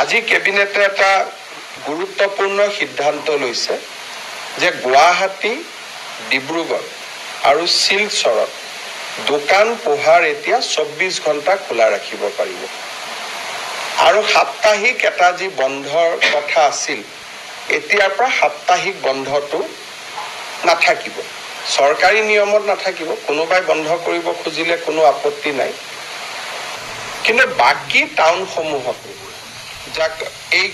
আজি কেবিনেটে এটা গুৰুত্বপূৰ্ণ সিদ্ধান্ত লৈছে যে গুৱাহাটী, ডিব্ৰুগড় আৰু শিলচৰত দোকান পোহাৰ এতিয়া 24 ঘণ্টা খোলা ৰাখিব পাৰিব। আৰু সাপ্তাহিক এটা যি বন্ধৰ কথা আছিল, এতিয়াৰ পৰা সাপ্তাহিক বন্ধটো নাথাকিব। চৰকাৰী নিয়মত নাথাকিব, কোনোবাই বন্ধ কৰিব খুজিলে কোনো আপত্তি নাই। কিন্তু বাকী টাউনসমূহত, যাক এই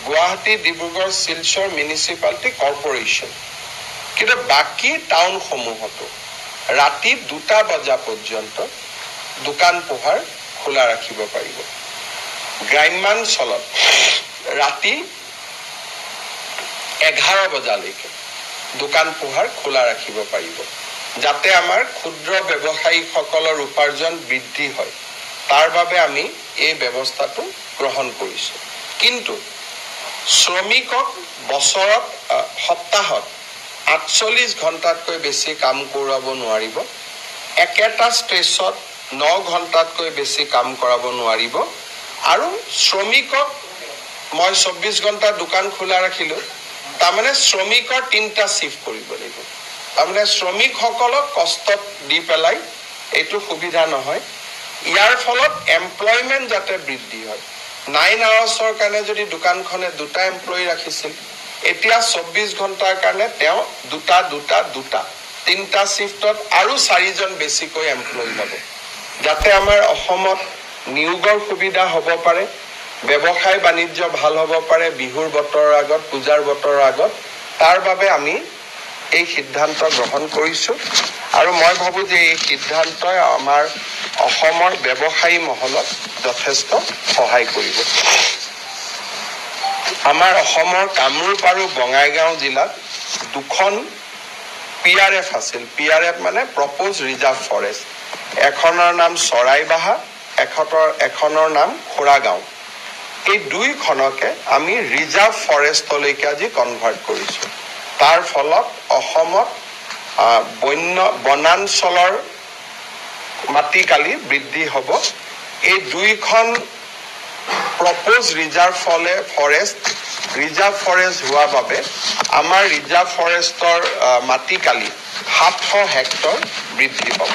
গুৱাহাটী, ডিব্ৰুগড়, শিলচৰ মিউনিচিপালিটি কৰ্পৰেশ্যন, কিন্তু বাকী টাউনসমূহতো ৰাতি 2টা বজা পৰ্যন্ত দোকান পোহাৰ খোলা ৰাখিব পাৰিব। গ্ৰাম্যাঞ্চলত ৰাতি 11 বজালৈকে দোকান পোহাৰ খোলা ৰাখিব পাৰিব, যাতে আমাৰ ক্ষুদ্ৰ ব্যৱসায়ীসকলৰ উপাৰ্জন বৃদ্ধি হয়। তাৰ বাবে আমি এই ব্যৱস্থাটো গ্ৰহণ কৰিছোঁ। কিন্তু শ্ৰমিকক বছৰত সপ্তাহত 48 ঘণ্টাতকৈ বেছি কাম কৰাব নোৱাৰিব, একেটা ষ্ট্ৰেচত 9 ঘণ্টাতকৈ বেছি কাম কৰাব নোৱাৰিব। আৰু শ্ৰমিকক মই 24 ঘণ্টা দোকান খোলা ৰাখিলোঁ, তাৰমানে শ্ৰমিকৰ 3টা শিফ্ট কৰিব লাগিব। তাৰমানে শ্ৰমিকসকলক কষ্টত দি পেলাই এইটো সুবিধা নহয়। ইয়াৰ ফলত এমপ্লয়মেণ্ট যাতে বৃদ্ধি হয়। 9 আৱাৰ্ছৰ কাৰণে যদি দোকানখনে 2টা এমপ্লয়ী ৰাখিছিল, এতিয়া 24 ঘণ্টাৰ কাৰণে তেওঁ 3টা শিফ্টত আৰু 4জন বেছিকৈ এমপ্লয়ী ল'ব, যাতে আমাৰ অসমত নিয়োগৰ সুবিধা হ'ব পাৰে, ব্যৱসায় বাণিজ্য ভাল হ'ব পাৰে বিহুৰ বতৰৰ আগত, পূজাৰ বতৰৰ আগত। তাৰ বাবে আমি এই সিদ্ধান্ত গ্ৰহণ কৰিছোঁ। আৰু মই ভাবোঁ যে এই সিদ্ধান্তই আমাৰ অসমৰ ব্যৱসায়ী মহলত যথেষ্ট সহায় কৰিব। আমাৰ অসমৰ কামৰূপ আৰু বঙাইগাঁও জিলাত 2খন PRF আছিল। PRF মানে প্ৰপ'জ ৰিজাৰ্ভ ফৰেষ্ট। এখনৰ নাম চৰাইবাহা, এখনৰ নাম খোৰাগাঁও। এই 2খনকে আমি ৰিজাৰ্ভ ফৰেষ্টলৈকে আজি কনভাৰ্ট কৰিছোঁ। তাৰ ফলত অসমত বনাঞ্চলৰ মাটিকালি বৃদ্ধি হ'ব। এই 2খন প্ৰপ'জ ৰিজাৰ্ভ ফৰেষ্ট হোৱাৰ বাবে আমাৰ ৰিজাৰ্ভ ফৰেষ্টৰ মাটিকালি 700 হেক্টৰ বৃদ্ধি পাব।